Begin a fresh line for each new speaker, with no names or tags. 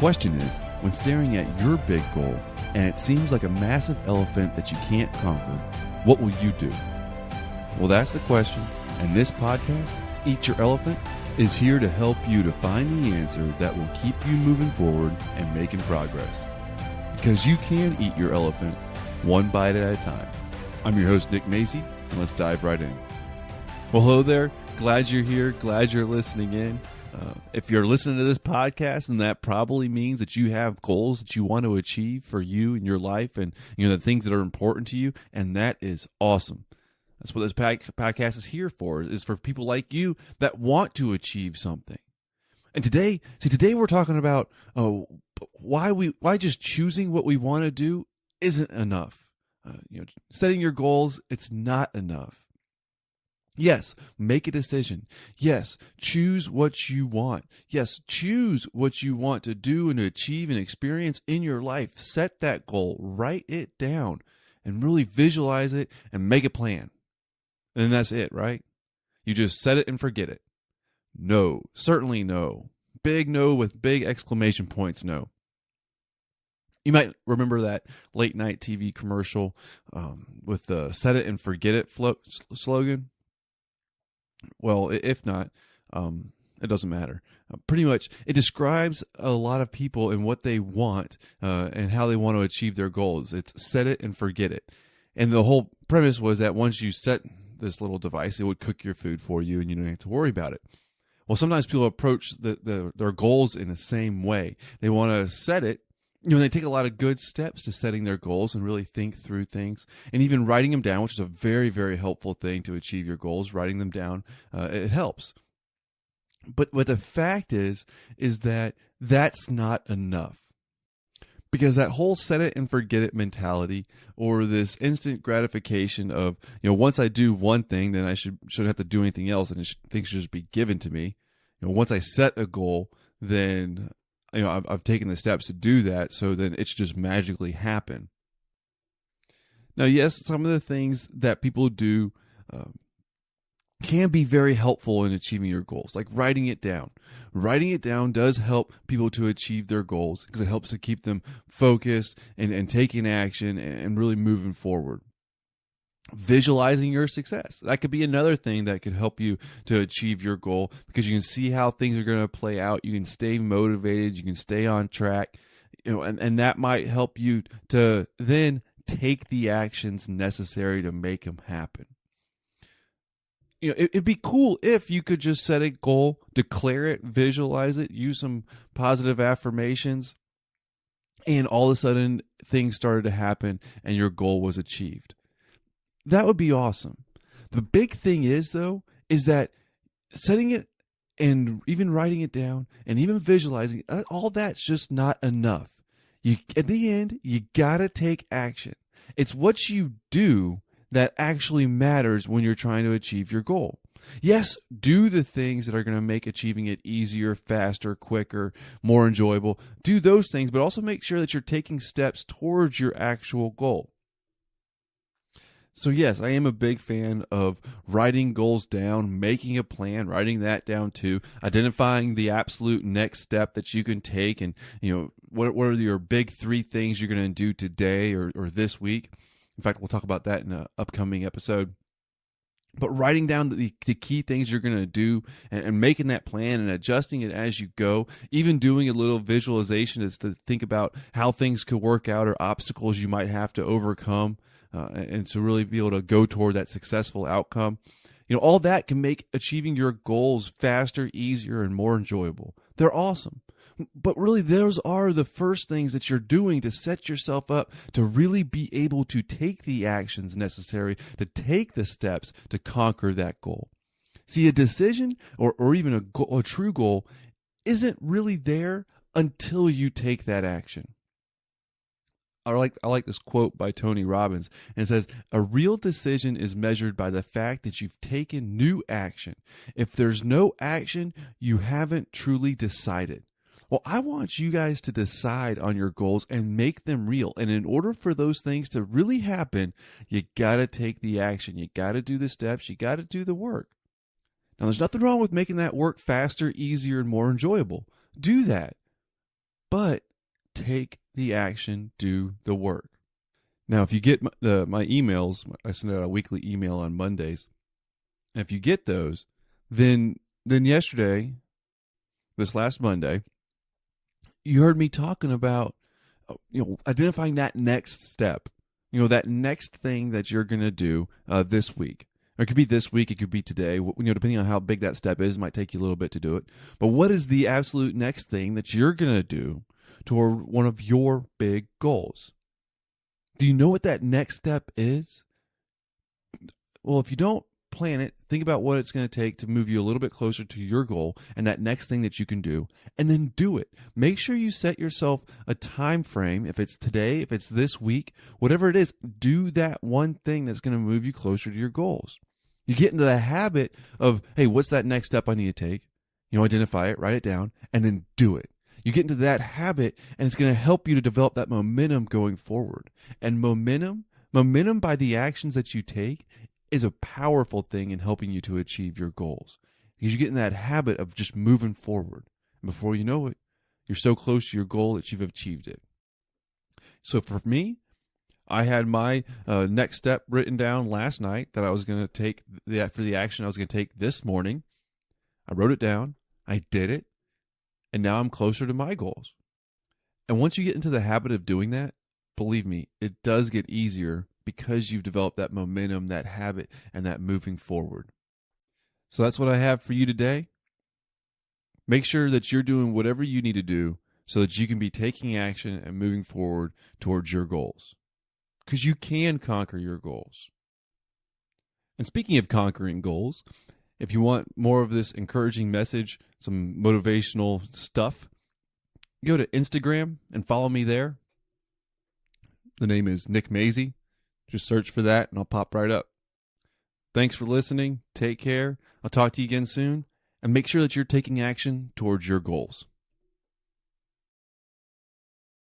question is, when staring at your big goal and it seems like a massive elephant that you can't conquer, what will you do? Well, that's the question, and this podcast, Eat Your Elephant, is here to help you to find the answer that will keep you moving forward and making progress. Because you can eat your elephant one bite at a time. I'm your host, Nick Macy, and let's dive right in. Well, hello there. Glad you're here. Glad you're listening in. If you're listening to this podcast, then that probably means that you have goals that you want to achieve for you in your life and the things that are important to you, and that is awesome. That's what this podcast is here for, is for people like you that want to achieve something. And today we're talking about why just choosing what we want to do isn't enough. Setting your goals, it's not enough. Yes, make a decision. Yes, choose what you want. Yes, choose what you want to do and to achieve and experience in your life. Set that goal, write it down, and really visualize it and make a plan. And then that's it, right? You just set it and forget it. No, certainly no. Big no with big exclamation points, no. You might remember that late night TV commercial with the set it and forget it slogan. Well, if not, it doesn't matter. Pretty much, it describes a lot of people and what they want and how they want to achieve their goals. It's set it and forget it. And the whole premise was that once you set this little device, it would cook your food for you and you don't have to worry about it. Well, sometimes people approach their goals in the same way. They want to set it. They take a lot of good steps to setting their goals and really think through things, and even writing them down, which is a very, very helpful thing to achieve your goals. Writing them down, it helps. But the fact is that that's not enough. Because that whole set it and forget it mentality, or this instant gratification of, once I do one thing, then I shouldn't have to do anything else, and things should just be given to me. Once I set a goal, then I've taken the steps to do that, so then it should just magically happen. Now, yes, some of the things that people do can be very helpful in achieving your goals, like writing it down. Writing it down does help people to achieve their goals because it helps to keep them focused and taking action and really moving forward. Visualizing your success. That could be another thing that could help you to achieve your goal because you can see how things are going to play out. You can stay motivated. You can stay on track. And that might help you to then take the actions necessary to make them happen. It'd be cool if you could just set a goal, declare it, visualize it, use some positive affirmations, and all of a sudden things started to happen and your goal was achieved. That would be awesome. The big thing is that setting it and even writing it down and even visualizing, all that's just not enough. At the end, you got to take action. It's what you do that actually matters when you're trying to achieve your goal. Yes, do the things that are going to make achieving it easier, faster, quicker, more enjoyable. Do those things, but also make sure that you're taking steps towards your actual goal. So yes, I am a big fan of writing goals down, making a plan, writing that down too, identifying the absolute next step that you can take, and what are your big 3 things you're going to do today or this week. In fact, we'll talk about that in an upcoming episode. But writing down the key things you're going to do and making that plan and adjusting it as you go, even doing a little visualization is to think about how things could work out or obstacles you might have to overcome. And to really be able to go toward that successful outcome. All that can make achieving your goals faster, easier, and more enjoyable. They're awesome. But really, those are the first things that you're doing to set yourself up to really be able to take the actions necessary to take the steps to conquer that goal. See, a decision or even a true goal isn't really there until you take that action. I like this quote by Tony Robbins, and it says, "A real decision is measured by the fact that you've taken new action. If there's no action, you haven't truly decided." Well, I want you guys to decide on your goals and make them real. And in order for those things to really happen, you got to take the action. You got to do the steps. You got to do the work. Now, there's nothing wrong with making that work faster, easier, and more enjoyable. Do that. but take the action, do the work. Now, if you get my emails, I send out a weekly email on Mondays. And if you get those, then yesterday, this last Monday, you heard me talking about identifying that next step, that next thing that you're going to do this week. Or it could be this week, it could be today. Depending on how big that step is, it might take you a little bit to do it. But what is the absolute next thing that you're going to do toward one of your big goals? Do you know what that next step is? Well, if you don't plan it, think about what it's going to take to move you a little bit closer to your goal and that next thing that you can do, and then do it. Make sure you set yourself a time frame. If it's today, if it's this week, whatever it is, do that one thing that's going to move you closer to your goals. You get into the habit of, hey, what's that next step I need to take? Identify it, write it down, and then do it. You get into that habit, and it's going to help you to develop that momentum going forward. And momentum by the actions that you take is a powerful thing in helping you to achieve your goals. Because you get in that habit of just moving forward. And before you know it, you're so close to your goal that you've achieved it. So for me, I had my next step written down last night that I was going to take for the action I was going to take this morning. I wrote it down. I did it. And now I'm closer to my goals. And once you get into the habit of doing that, believe me, it does get easier because you've developed that momentum, that habit, and that moving forward. So that's what I have for you today. Make sure that you're doing whatever you need to do so that you can be taking action and moving forward towards your goals. Because you can conquer your goals. And speaking of conquering goals, if you want more of this encouraging message, some motivational stuff, go to Instagram and follow me there. The name is Nick Maisie. Just search for that and I'll pop right up. Thanks for listening. Take care. I'll talk to you again soon. And make sure that you're taking action towards your goals.